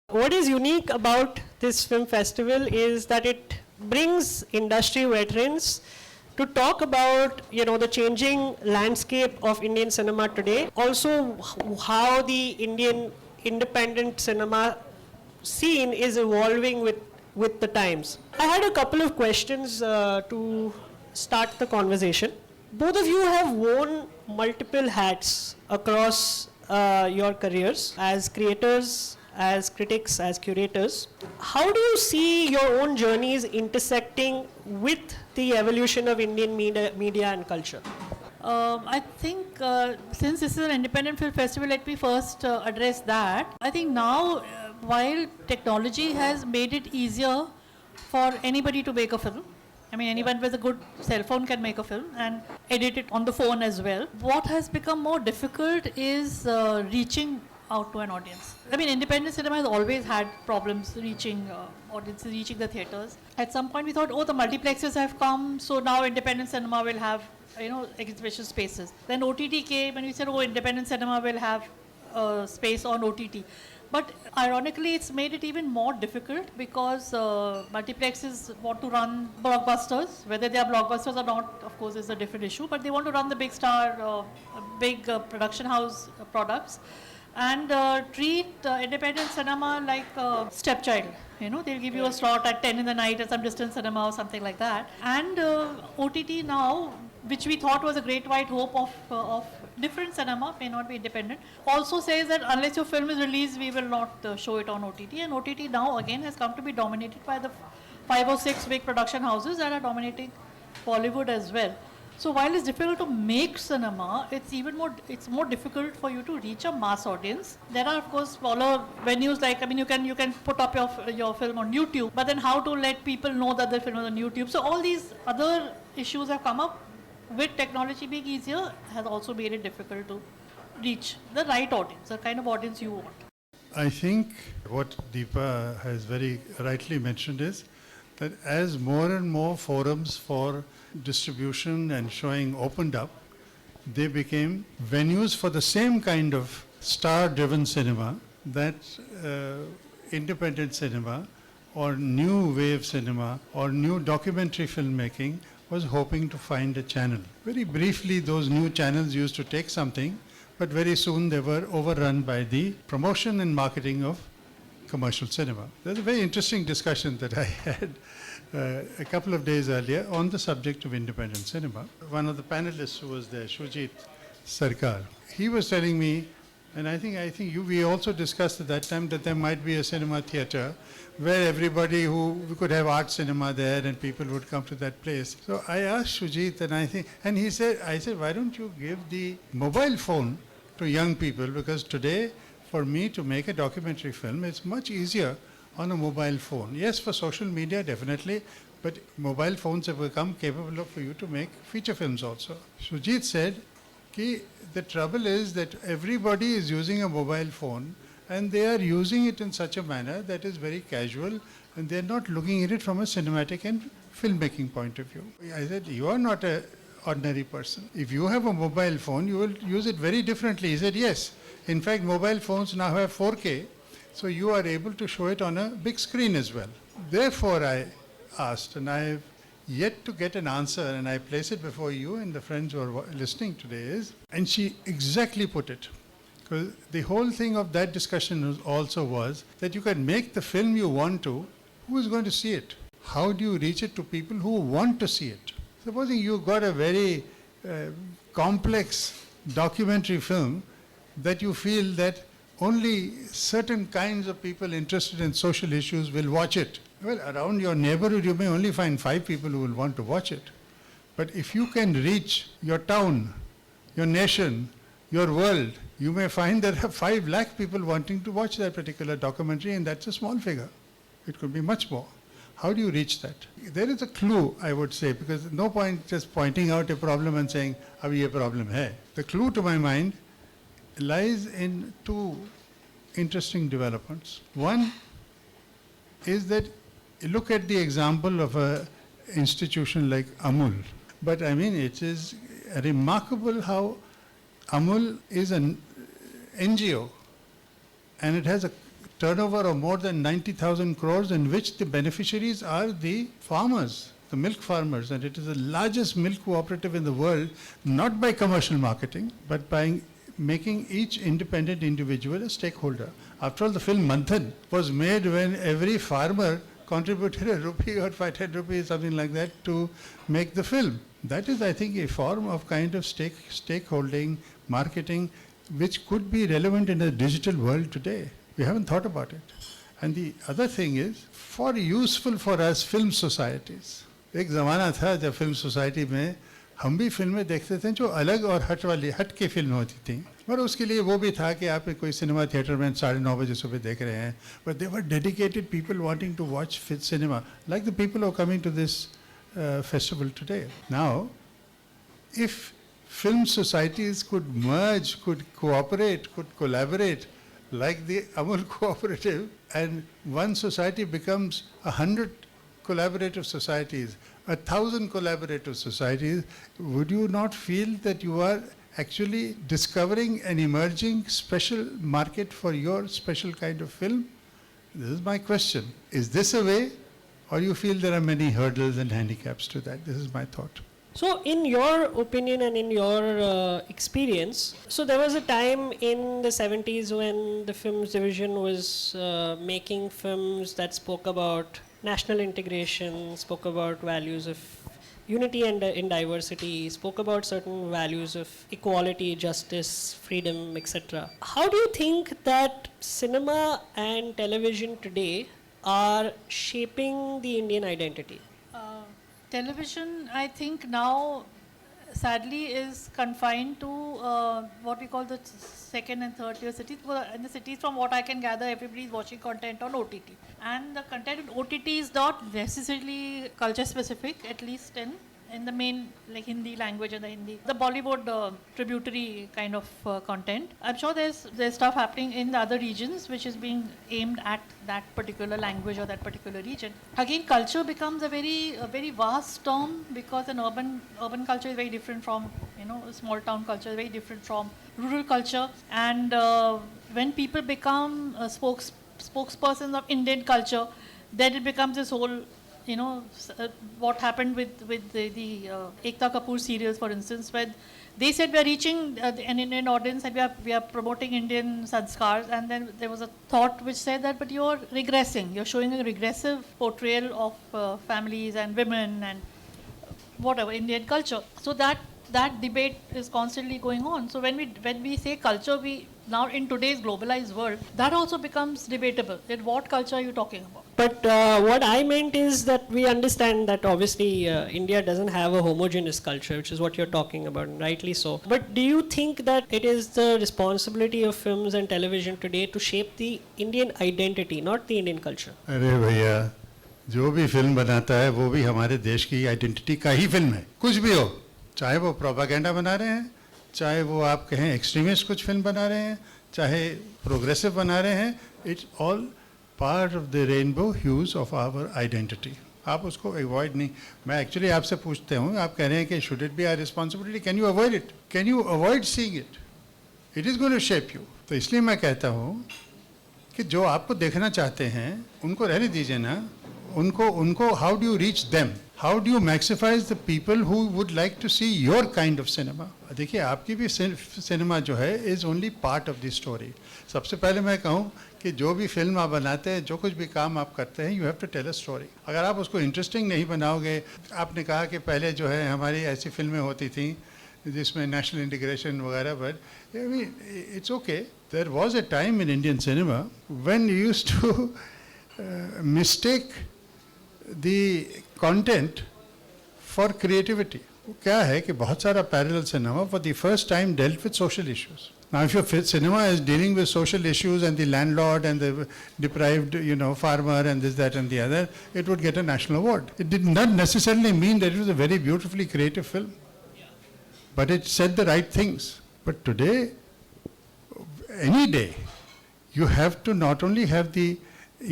What is unique about this film festival is that it brings industry veterans to talk about, the changing landscape of Indian cinema today. Also, how the Indian independent cinema scene is evolving with the times. I had a couple of questions to start the conversation. Both of you have worn multiple hats across your careers as creators, as critics, as curators. How do you see your own journeys intersecting with the evolution of Indian media and culture? I think since this is an independent film festival, let me first address that. I think now, while technology has made it easier for anybody to make a film, I mean, anyone with a good cell phone can make a film and edit it on the phone as well. What has become more difficult is reaching out to an audience. I mean, independent cinema has always had problems reaching audiences, reaching the theaters. At some point we thought, the multiplexes have come, so now independent cinema will have, exhibition spaces. Then OTT came and we said, independent cinema will have space on OTT. But ironically, it's made it even more difficult because multiplexes want to run blockbusters. Whether they are blockbusters or not, of course, is a different issue. But they want to run the big star, big production house products and treat independent cinema like stepchild. They'll give you a slot at 10 in the night at some distant cinema or something like that. And OTT now, which we thought was a great white hope of different cinema, may not be independent, also says that unless your film is released, we will not show it on OTT. And OTT now again has come to be dominated by the 5 or 6 big production houses that are dominating Bollywood as well. So while it's difficult to make cinema, it's more difficult for you to reach a mass audience. There are of course smaller venues like, you can put up your film on YouTube, but then how to let people know that the film is on YouTube. So all these other issues have come up. With technology being easier, has also made it difficult to reach the right audience, the kind of audience you want. I think what Deepa has very rightly mentioned is that as more and more forums for distribution and showing opened up, they became venues for the same kind of star-driven cinema that independent cinema or new wave cinema or new documentary filmmaking was hoping to find a channel. Very briefly, those new channels used to take something, but very soon they were overrun by the promotion and marketing of commercial cinema. There's a very interesting discussion that I had a couple of days earlier on the subject of independent cinema. One of the panelists who was there, Shujit Sarkar, he was telling me, and I think we also discussed at that time that there might be a cinema theater where everybody we could have art cinema there and people would come to that place. So I asked Shujit and I said, why don't you give the mobile phone to young people? Because today, for me to make a documentary film, it's much easier on a mobile phone. Yes, for social media, definitely, but mobile phones have become capable for you to make feature films also. Shujit said, the trouble is that everybody is using a mobile phone and they are using it in such a manner that is very casual and they're not looking at it from a cinematic and filmmaking point of view. I said, you are not an ordinary person. If you have a mobile phone, you will use it very differently. He said, yes. In fact, mobile phones now have 4K, so you are able to show it on a big screen as well. Therefore, I asked, and I have yet to get an answer, and I place it before you and the friends who are listening today and she exactly put it. Because the whole thing of that discussion was that you can make the film you want to, who is going to see it? How do you reach it to people who want to see it? Supposing you've got a very complex documentary film that you feel that only certain kinds of people interested in social issues will watch it. Well, around your neighborhood, you may only find 5 people who will want to watch it. But if you can reach your town, your nation, your world, you may find there are 5 lakh people wanting to watch that particular documentary, and that's a small figure. It could be much more. How do you reach that? There is a clue, I would say, because no point just pointing out a problem and saying, "Abhi ye problem hai." The clue to my mind lies in 2 interesting developments. One is that look at the example of an institution like Amul. But it is remarkable how Amul is an NGO and it has a turnover of more than 90,000 crores, in which the beneficiaries are the farmers, the milk farmers, and it is the largest milk cooperative in the world, not by commercial marketing, but by making each independent individual a stakeholder. After all, the film Manthan was made when every farmer contributed a rupee or 500 rupees, something like that, to make the film. That is, I think, a form of kind of stakeholding, marketing, which could be relevant in a digital world today. We haven't thought about it. And the other thing is, for useful for us film societies. एक ज़माना था जब film society में हम भी फिल्में देखते थे जो अलग और हट के फिल्म होती थी, पर उसके लिए वो भी था कि आप कोई सिनेमा थिएटर में 9:30 बजे सुबह देख रहे हैं, but they were dedicated people wanting to watch cinema, like the people who are coming to this festival today. Now, if film societies could merge, could cooperate, could collaborate, like the Amul Cooperative, and one society becomes 100 collaborative societies, 1,000 collaborative societies, would you not feel that you are actually discovering an emerging special market for your special kind of film? This is my question. Is this a way, or you feel there are many hurdles and handicaps to that? This is my thought. So in your opinion and in your experience, so there was a time in the 70s when the films division was making films that spoke about national integration, spoke about values of unity and in diversity, spoke about certain values of equality, justice, freedom, etc. How do you think that cinema and television today are shaping the Indian identity? Television, I think now, sadly, is confined to what we call the second and third tier cities. In the cities, from what I can gather, everybody is watching content on OTT. And the content on OTT is not necessarily culture specific, at least in the main, like Hindi language and the Bollywood tributary kind of content. I'm sure there's stuff happening in the other regions which is being aimed at that particular language or that particular region. Again, culture becomes a very vast term, because an urban culture is very different from, a small town culture is very different from rural culture. And when people become spokespersons of Indian culture, then it becomes this whole, what happened with the Ekta Kapoor serials, for instance, where they said we are reaching an Indian audience and we are promoting Indian sanskars, and then there was a thought which said that, but you're regressing, you're showing a regressive portrayal of families and women and whatever, Indian culture. So that debate is constantly going on. So when we say culture, we now in today's globalized world, that also becomes debatable. That what culture are you talking about? But what I meant is that we understand that obviously India doesn't have a homogeneous culture, which is what you're talking about, and rightly so. But do you think that it is the responsibility of films and television today to shape the Indian identity, not the Indian culture? अरे भैया, जो भी film बनाता है वो भी हमारे देश की आइडेंटिटी का ही फिल्म है, कुछ भी हो, चाहे वो प्रोपागेंडा बना रहे हैं, चाहे वो आप कहें एक्सट्रीमिस्ट कुछ फिल्म बना रहे हैं, चाहे प्रोग्रेसिव बना रहे हैं, it's all part of the rainbow hues of our identity. आप उसको अवॉइड नहीं. मैं एक्चुअली आपसे पूछते हूँ, आप कह रहे हैं कि should it be our responsibility, can you avoid it, can you avoid seeing it, it is going to shape you. तो इसलिए मैं कहता हूँ कि जो आपको देखना चाहते हैं उनको रहने दीजिए ना, उनको how do you reach them, how do you maximise the people who would like to see your kind of cinema. देखिए, आपकी भी सिनेमा जो है is only part of the story. सबसे पहले मैं कहूँ कि जो भी फिल्म आप बनाते हैं, जो कुछ भी काम आप करते हैं, you have to tell a story. अगर आप उसको इंटरेस्टिंग नहीं बनाओगे, आपने कहा कि पहले जो है हमारी ऐसी फिल्में होती थी जिसमें नेशनल इंटीग्रेशन वगैरह, but I mean it's okay. There was a time in Indian cinema when you used to mistake the content for creativity. क्या है कि बहुत सारा parallel cinema for the first time dealt with social issues. Now, if your cinema is dealing with social issues and the landlord and the deprived, farmer and this, that and the other, it would get a national award. It did not necessarily mean that it was a very beautifully creative film. But it said the right things. But today, any day, you have to not only have the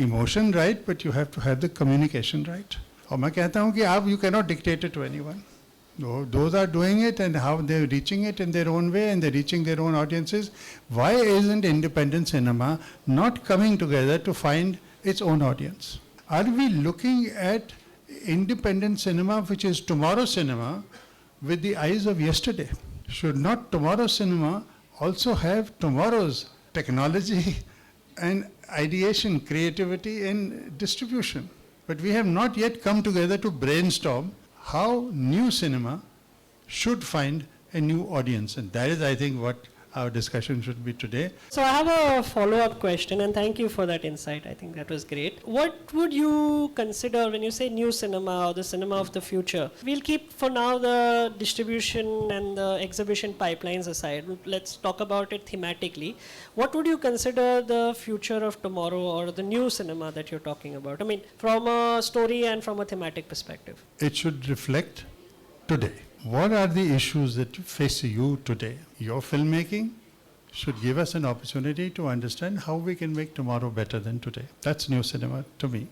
emotion right, but you have to have the communication right. और मैं कहता हूँ कि आप, you cannot dictate it to anyone. Those are doing it and how they're reaching it in their own way and they're reaching their own audiences. Why isn't independent cinema not coming together to find its own audience? Are we looking at independent cinema, which is tomorrow's cinema, with the eyes of yesterday? Should not tomorrow's cinema also have tomorrow's technology and ideation, creativity and distribution? But we have not yet come together to brainstorm how new cinema should find a new audience. And that is, I think, what our discussion should be today. So I have a follow-up question, and thank you for that insight. I think that was great. What would you consider when you say new cinema or the cinema of the future? We'll keep for now the distribution and the exhibition pipelines aside. Let's talk about it thematically. What would you consider the future of tomorrow or the new cinema that you're talking about? I mean, from a story and from a thematic perspective. It should reflect today. What are the issues that face you today? Your filmmaking should give us an opportunity to understand how we can make tomorrow better than today. That's new cinema to me,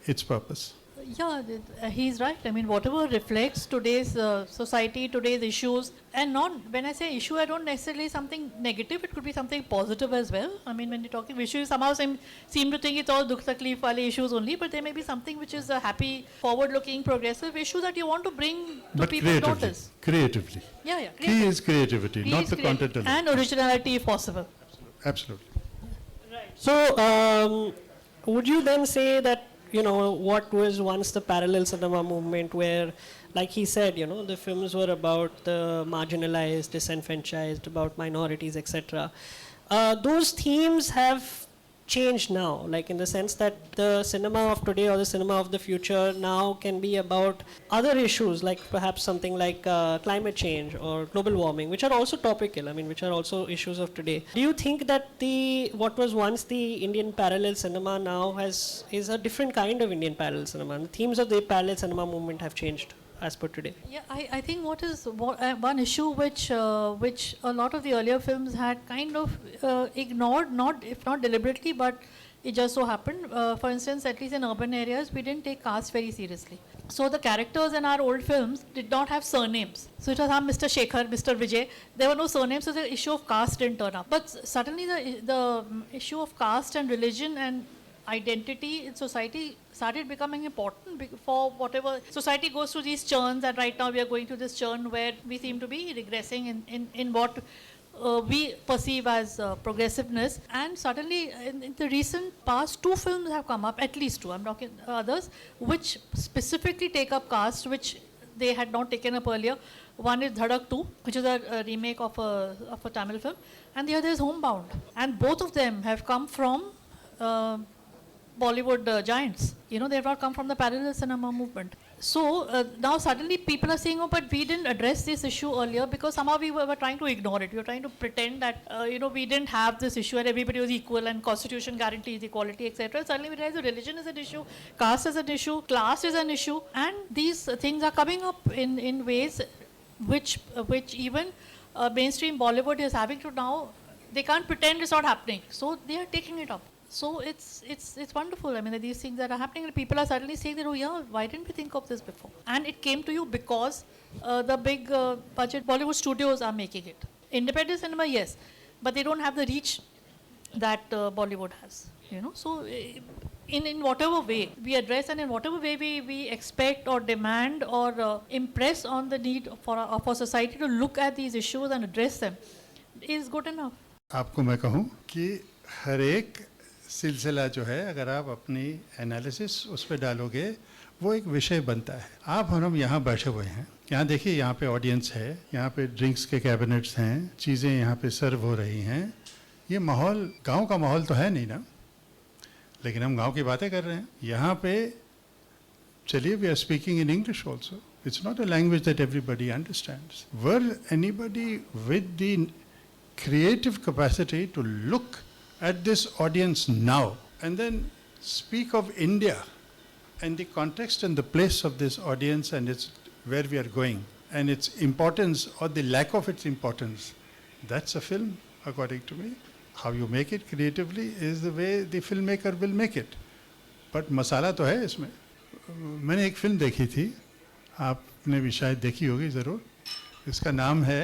its purpose. Yeah, he's right. I mean, whatever reflects today's society, today's issues, and not, when I say issue, I don't necessarily something negative, it could be something positive as well. I mean, when you're talking issues, somehow seem to think it's all dukh takleef wale issues only, but there may be something which is a happy, forward-looking, progressive issue that you want to bring to But people's notice. creatively. Yeah. Key is creativity, Key not is the content alone. and originality if possible. Absolutely. So would you then say that, you know, what was once the parallel cinema movement where, like he said, you know, the films were about the marginalized, disenfranchised, about minorities, etc. Those themes have changed now, like in the sense that the cinema of today or the cinema of the future now can be about other issues, like perhaps something like climate change or global warming, which are also topical, I mean, which are also issues of today. Do you think that what was once the Indian parallel cinema now is a different kind of Indian parallel cinema? And the themes of the parallel cinema movement have changed as per today. Yeah, I think one issue which a lot of the earlier films had kind of ignored, if not deliberately, but it just so happened. For instance, at least in urban areas, we didn't take caste very seriously. So the characters in our old films did not have surnames. So it was Mr. Shekhar, Mr. Vijay. There were no surnames, so the issue of caste didn't turn up. But suddenly the issue of caste and religion and identity in society started becoming important for whatever society goes through these churns, and right now we are going through this churn where we seem to be regressing in what we perceive as progressiveness. And suddenly in the recent past, 2 films have come up, at least 2, I'm talking others, which specifically take up caste, which they had not taken up earlier. One is Dhadak 2, which is a remake of a Tamil film, and the other is Homebound. And both of them have come from Bollywood giants. You know, they have not come from the parallel cinema movement. So now suddenly people are saying, oh, but we didn't address this issue earlier because somehow we were trying to ignore it. We were trying to pretend that, we didn't have this issue and everybody was equal and constitution guarantees equality, etc. Suddenly we realize religion is an issue, caste is an issue, class is an issue, and these things are coming up in ways which even mainstream Bollywood is having to now, they can't pretend it's not happening. So they are taking it up. So it's wonderful. I mean, these things that are happening, and people are suddenly saying that, oh yeah, why didn't we think of this before? And it came to you because the big budget Bollywood studios are making it. Independent cinema, yes, but they don't have the reach that Bollywood has. You know, so in whatever way we address and in whatever way we expect or demand or impress on the need for society to look at these issues and address them is good enough. आपको मैं कहूँ कि हर एक सिलसिला जो है अगर आप अपनी एनालिसिस उस पर डालोगे वो एक विषय बनता है. आप और हम यहाँ बैठे हुए हैं, यहाँ देखिए, यहाँ पे ऑडियंस है, यहाँ पे ड्रिंक्स के कैबिनेट्स हैं, चीज़ें यहाँ पे सर्व हो रही हैं. ये माहौल गांव का माहौल तो है नहीं ना, लेकिन हम गांव की बातें कर रहे हैं. यहाँ पे चलिए, we are speaking in English also. It's not a language that everybody understands. Were anybody with the creative capacity to look at this audience now and then speak of India and the context and the place of this audience and its where we are going and its importance or the lack of its importance, that's a film according to me. How you make it creatively is the way the filmmaker will make it. But masala तो है इसमें. मैंने एक film देखी थी, आप आपने भी शायद देखी होगी ज़रूर. इसका नाम है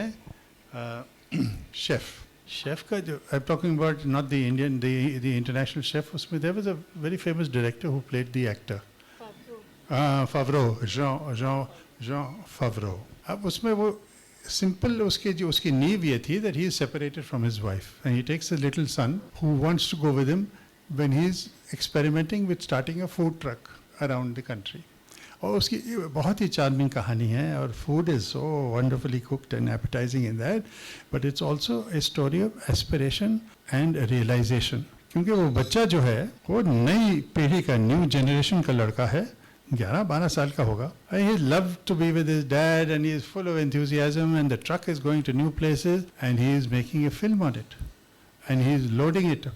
शेफ. शेफ का जो I am talking about not the Indian the international chef. उसमें there was a very famous director who played the actor Favreau. Jon Favreau. अब उसमें वो सिंपल उसकी नींव ये थी that he is separated from his wife and he takes a little son who wants to go with him when he is experimenting with starting a food truck around the country. और उसकी बहुत ही charming कहानी है और food is so wonderfully cooked and appetizing in that, but it's also a story of aspiration and realization. क्योंकि वो बच्चा जो है वो नई पीढ़ी का न्यू जनरेशन का लड़का है, 11-12 साल का होगा. And he loved to be with his dad and he is full of enthusiasm and the truck is going to new places and he is making a film on it. And he is loading it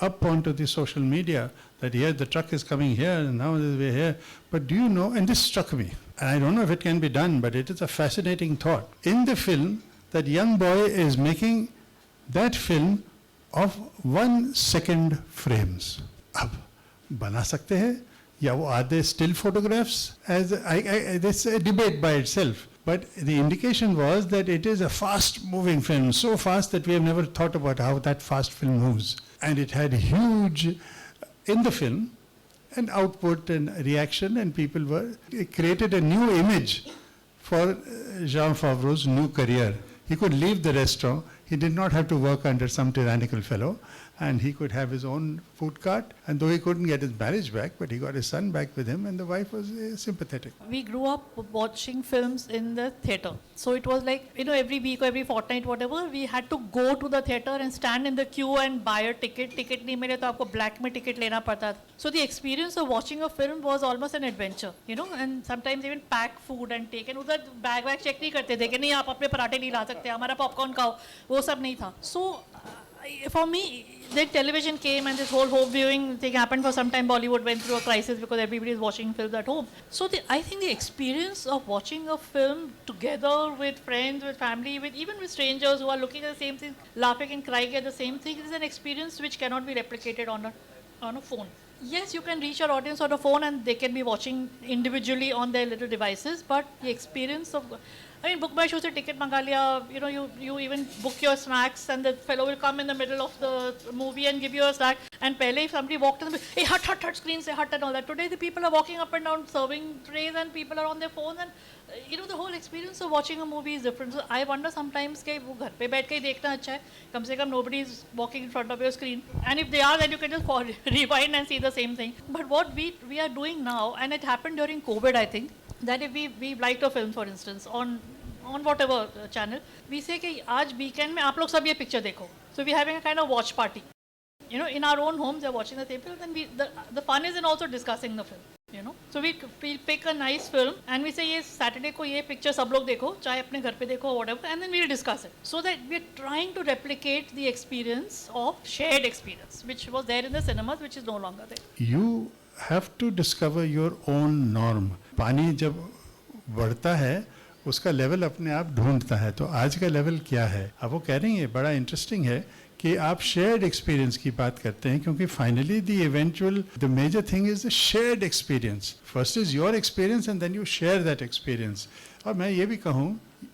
up onto the social media that here the truck is coming here and now we're here. But do you know, and this struck me, and I don't know if it can be done, but it is a fascinating thought. In the film, that young boy is making that film of 1 second frames. अब बना सकते हैं या वो आधे still photographs, as this is a debate by itself. But the indication was that it is a fast moving film, so fast that we have never thought about how that fast film moves. And it had huge, in the film, an output and reaction, and people it created a new image for Jean Favreau's new career. He could leave the restaurant. He did not have to work under some tyrannical fellow, and he could have his own food cart. And though he couldn't get his marriage back, but he got his son back with him, and the wife was sympathetic. We grew up watching films in the theatre. So it was like, every week or every fortnight, whatever, we had to go to the theatre and stand in the queue and buy a ticket. Ticket nahi mile to aapko black mein ticket lena padta. So the experience of watching a film was almost an adventure, and sometimes even pack food and take. And udhar bag check nahi karte the, कि नहीं आप अपने पराठे नहीं ला सकते, हमारा popcorn खाओ, वो सब नहीं था. So for me, then television came and this whole home viewing thing happened for some time. Bollywood went through a crisis because everybody is watching films at home. So I think the experience of watching a film together with friends, with family, even with strangers who are looking at the same thing, laughing and crying at the same thing, is an experience which cannot be replicated on a phone. Yes, you can reach your audience on a phone and they can be watching individually on their little devices, but the experience of, book my show se ticket manga liya, you even book your snacks and the fellow will come in the middle of the movie and give you a snack. And pehle if somebody walked in, hey, hut, screen say hut and all that. Today the people are walking up and down serving trays and people are on their phones and, the whole experience of watching a movie is different. So I wonder sometimes कि वो घर पे बैठ के ही देखना अच्छा है. कम से कम nobody is walking in front of your screen. And if they are, then you can just rewind and see the same thing. But what we are doing now, and it happened during COVID, I think, that if we liked a film, for instance, on whatever channel, we say कि आज weekend में आप लोग सब ये picture देखो. So we're having a kind of watch party. In our own homes, they're watching the same film. Then the fun is in also discussing the film. So we'll pick a nice film and we say, yes, Saturday ko ye picture sab log dekho, chahe apne ghar pe dekho or whatever, and then we'll discuss it. So that we're trying to replicate the experience of shared experience, which was there in the cinemas, which is no longer there. You have to discover your own norm. पानी जब बढ़ता है, उसका level अपने आप ढूंढता है. तो आज का लेवल क्या है? अब वो कह रही है, बड़ा इंटरेस्टिंग है कि आप शेयर्ड एक्सपीरियंस की बात करते हैं, क्योंकि finally the major thing is the shared experience. First is your experience and then you share that experience. और मैं ये भी कहूँ,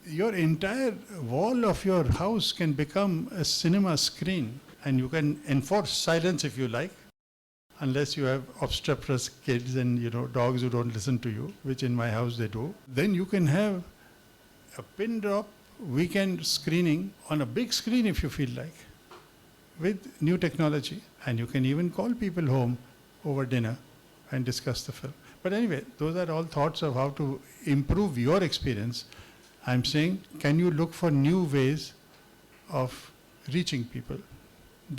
your entire wall of your house can become a cinema screen and you can enforce silence if you like, unless you have obstreperous kids and dogs who don't listen to you, which in my house they do. Then you can have a pin drop weekend screening on a big screen if you feel like, with new technology, and you can even call people home over dinner and discuss the film. But anyway, those are all thoughts of how to improve your experience. I'm saying, can you look for new ways of reaching people?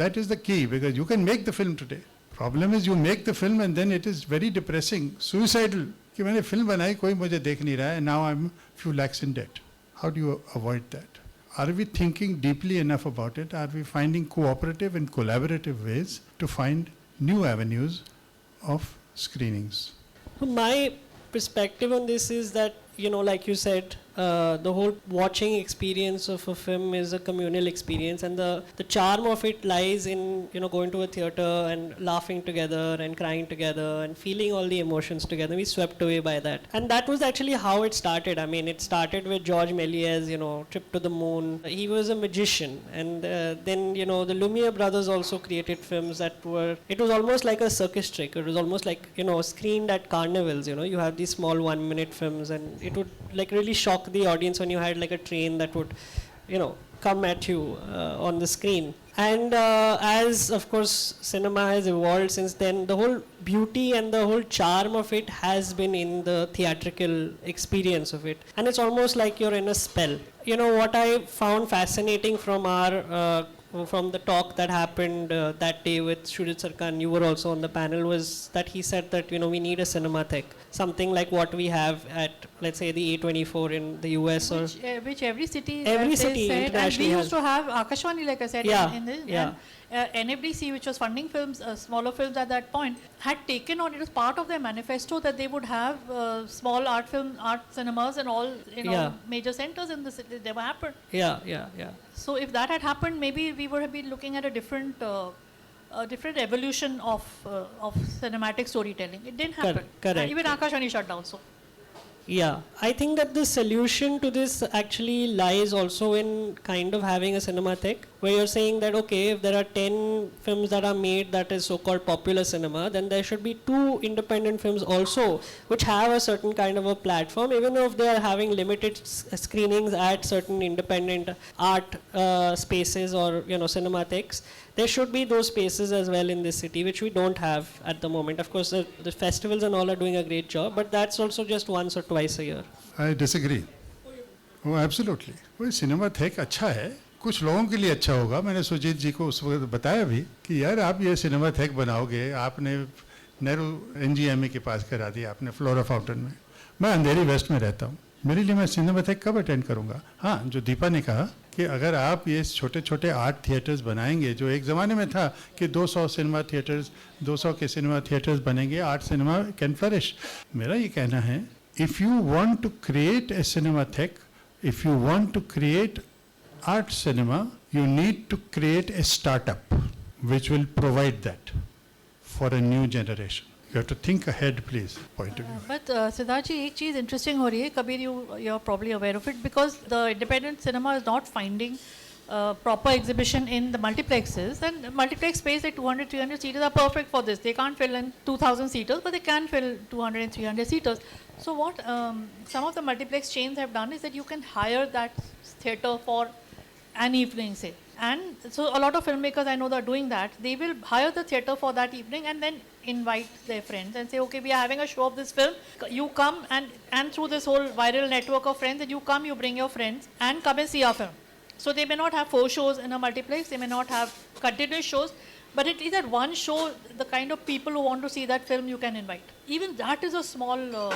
That is the key, because you can make the film today. Problem is you make the film and then it is very depressing, suicidal. कि मैंने film बनाई, कोई मुझे देख नहीं रहा है, now I'm few lakhs in debt. How do you avoid that? Are we thinking deeply enough about it? Are we finding cooperative and collaborative ways to find new avenues of screenings? My perspective on this is that, like you said, the whole watching experience of a film is a communal experience, and the charm of it lies in, you know, going to a theater and laughing together and crying together and feeling all the emotions together. We swept away by that. And that was actually how it started. I mean, it started with George Méliès, you know, Trip to the Moon. He was a magician. And then, you know, the Lumiere brothers also created films that were, it was almost like a circus trick. It was almost like, you know, screened at carnivals, you know. You have these small 1-minute films, and it would like really shock the audience when you had like a train that would, you know, come at you on the screen. And as of course cinema has evolved since then, the whole beauty and the whole charm of it has been in the theatrical experience of it, and it's almost like you're in a spell. You know, what I found fascinating from our from the talk that happened that day with Shudit Sarkar, you were also on the panel, was that he said that, you know, we need a cinematheque, something like what we have at, let's say, the A24 in the US, which every city internationally and we used has. to have Akashwani, like I said, Yeah, in this, yeah. and NFDC, which was funding films, smaller films at that point, had taken on, it was part of their manifesto that they would have small art cinemas and all, you know, Yeah. major centers in the city. They never happened. Yeah. So if that had happened, maybe we would have been looking at a different evolution of cinematic storytelling. It didn't happen. Correct. And even Akashvani shut down. So Yeah, I think that the solution to this actually lies also in kind of having a cinematheque, where you're saying that, okay, if there are 10 films that are made that is so-called popular cinema, then there should be 2 independent films also, which have a certain kind of a platform, even if they are having limited screenings at certain independent art spaces or, you know, cinematheques. There should be those spaces as well in this city, which we don't have at the moment. Of course, the festivals and all are doing a great job, but that's also just once or twice a year. I disagree. Oh, absolutely. वो सिनेमाथेक अच्छा है, कुछ लोगों के लिए अच्छा होगा. मैंने सुजीत जी को उस वक्त बताया भी कि यार आप ये सिनेमाथेक बनाओगे, आपने नेहरू NGMA के पास करा दिया, आपने फ्लोरा फाउंटेन में. मैं अंधेरी वेस्ट में रहता हूँ. मेरे लिए मैं सिनेमाथेक कब अटेंड करूँगा? हाँ, जो दीपा ने कहा कि अगर आप ये छोटे छोटे आर्ट थिएटर्स बनाएंगे, जो एक ज़माने में था कि 200 सिनेमा थिएटर्स, 200 के सिनेमा थिएटर्स बनेंगे, आर्ट सिनेमा कैन फ्लरिश. मेरा ये कहना है, if you want to create a cinematheque, if you want to create art cinema, you need to create a startup which will provide that for a new generation. You have to think ahead, please. Point of view. But Siddharth ji, एक चीज़ interesting हो रही है. Kabir, you're probably aware of it, because the independent cinema is not finding proper exhibition in the multiplexes, and multiplex space like 200, 300 seaters are perfect for this. They can't fill in 2,000 seaters, but they can fill 200 and 300 seaters. So what some of the multiplex chains have done is that you can hire that theater for an evening, say. And so a lot of filmmakers I know that are doing that. They will hire the theater for that evening and then invite their friends and say, okay, we are having a show of this film. You come, and through this whole viral network of friends, and you come, you bring your friends and come and see our film. So they may not have 4 shows in a multiplex, they may not have continuous shows, but it is at one show, the kind of people who want to see that film you can invite. Even that is a small,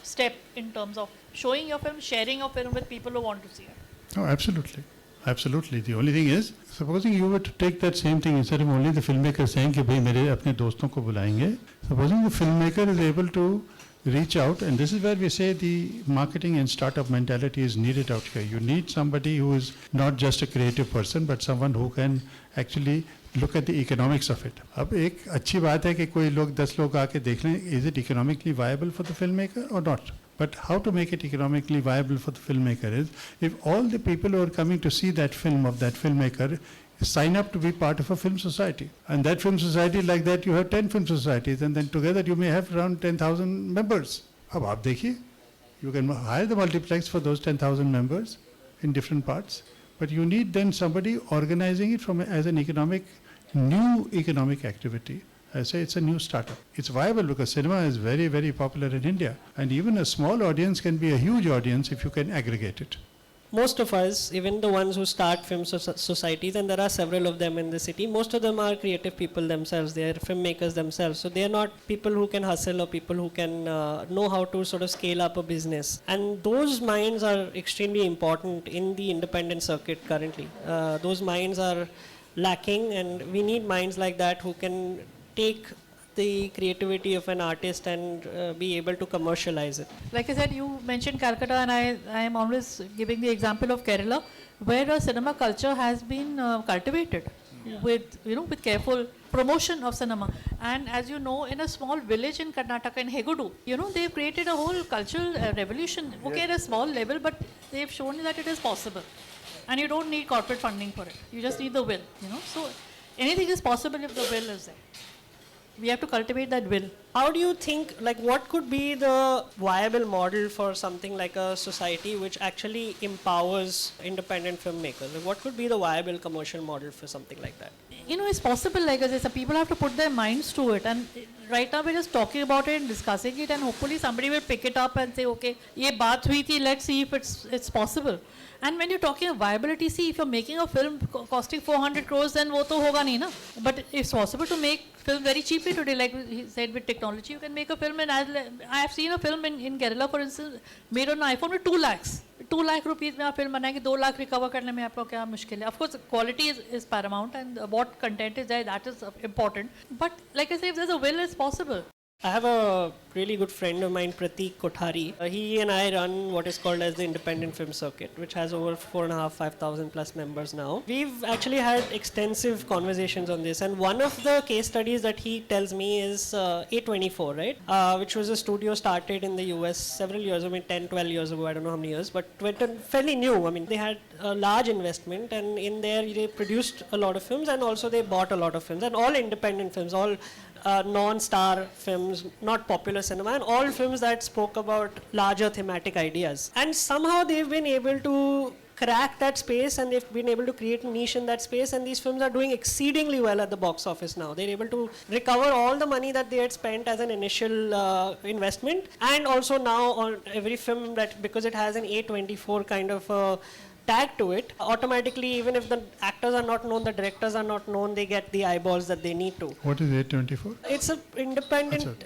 step in terms of showing your film, sharing your film with people who want to see it. Oh, absolutely. Absolutely. The only thing is, supposing you were to take that same thing instead of only the filmmaker saying कि भाई मेरे अपने दोस्तों को बुलाएंगे, supposing the filmmaker is able to reach out, and this is where we say the marketing and startup mentality is needed out here. You need somebody who is not just a creative person, but someone who can actually look at the economics of it. अब एक अच्छी बात है कि कोई लोग 10 लोग आके देख लें, is it economically viable for the filmmaker or not? But how to make it economically viable for the filmmaker is, if all the people who are coming to see that film of that filmmaker sign up to be part of a film society. And that film society, like that, you have 10 film societies, and then together you may have around 10,000 members. अब आप देखिए, you can hire the multiplex for those 10,000 members in different parts, but you need then somebody organizing it as an new economic activity. I say it's a new startup. It's viable because cinema is very, very popular in India, and even a small audience can be a huge audience if you can aggregate it. Most of us, even the ones who start film societies, and there are several of them in the city, most of them are creative people themselves. They are filmmakers themselves. So they are not people who can hustle or people who can know how to sort of scale up a business. And those minds are extremely important in the independent circuit currently. Those minds are lacking, and we need minds like that who can take the creativity of an artist and be able to commercialize it. Like I said, you mentioned Calcutta, and I am always giving the example of Kerala, where a cinema culture has been cultivated with careful promotion of cinema. And as you know, in a small village in Karnataka, in Hegudu, they've created a whole cultural revolution. Okay, at a small level, but they've shown you that it is possible. And you don't need corporate funding for it. You just need the will, So anything is possible if the will is there. We have to cultivate that will. How do you think, what could be the viable model for something like a society which actually empowers independent filmmakers? What could be the viable commercial model for something like that? It's possible, like I said, people have to put their minds to it. And right now we're just talking about it and discussing it, and hopefully somebody will pick it up and say, okay, ye baat hui thi, let's see if it's possible. And when you're talking of viability, see, if you're making a film costing 400 crores, then wo to hoga nahi na. But it's possible to make film very cheaply today, like he said, with technology. You can make a film, and I have seen a film in Kerala, for instance, made on an iPhone with 2 lakhs. 2 lakh rupees mein aap film banayenge, 2 lakh recover karne mein aapko kya mushkil hai. Of course, quality is paramount, and what content is there, that is important. But like I say, if there's a will, it's possible. I have a really good friend of mine, Pratik Kothari. He and I run what is called as the Independent Film Circuit, which has over 4,500 plus members now. We've actually had extensive conversations on this, and one of the case studies that he tells me is A24, right? Which was a studio started in the US several years ago, 10, 12 years ago, I don't know how many years, but fairly new. They had a large investment, and in there they produced a lot of films, and also they bought a lot of films, and all independent films, all non-star films, not popular cinema, and all films that spoke about larger thematic ideas. And somehow they've been able to crack that space, and they've been able to create a niche in that space, and these films are doing exceedingly well at the box office now. They're able to recover all the money that they had spent as an initial investment, and also now on every film, that because it has an A24 kind of tag to it, automatically, even if the actors are not known, the directors are not known, they get the eyeballs that they need to. What is A24? It's an independent,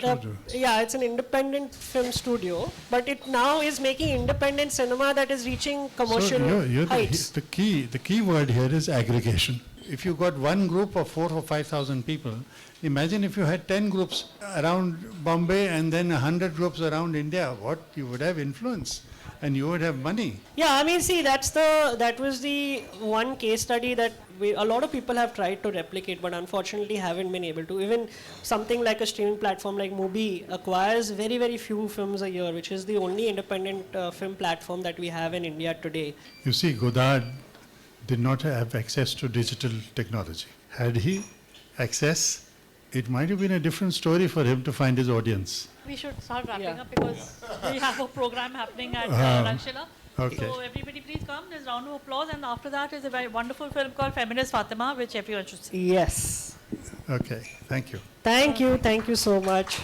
it's an independent film studio, but it now is making independent cinema that is reaching commercial heights. The key word here is aggregation. If you got one group of 4,000 or 5,000 people, imagine if you had 10 groups around Bombay and then 100 groups around India, what you would have influence. And you would have money. Yeah, see, that was the one case study that a lot of people have tried to replicate, but unfortunately haven't been able to. Even something like a streaming platform like Mubi acquires very, very few films a year, which is the only independent film platform that we have in India today. You see, Godard did not have access to digital technology. Had he access, it might have been a different story for him to find his audience. We should start wrapping up because we have a program happening at Rakshila. Okay. So everybody please come. There's a round of applause, and after that is a very wonderful film called Feminist Fatima, which everyone should see. Yes. Okay, thank you. Thank you so much.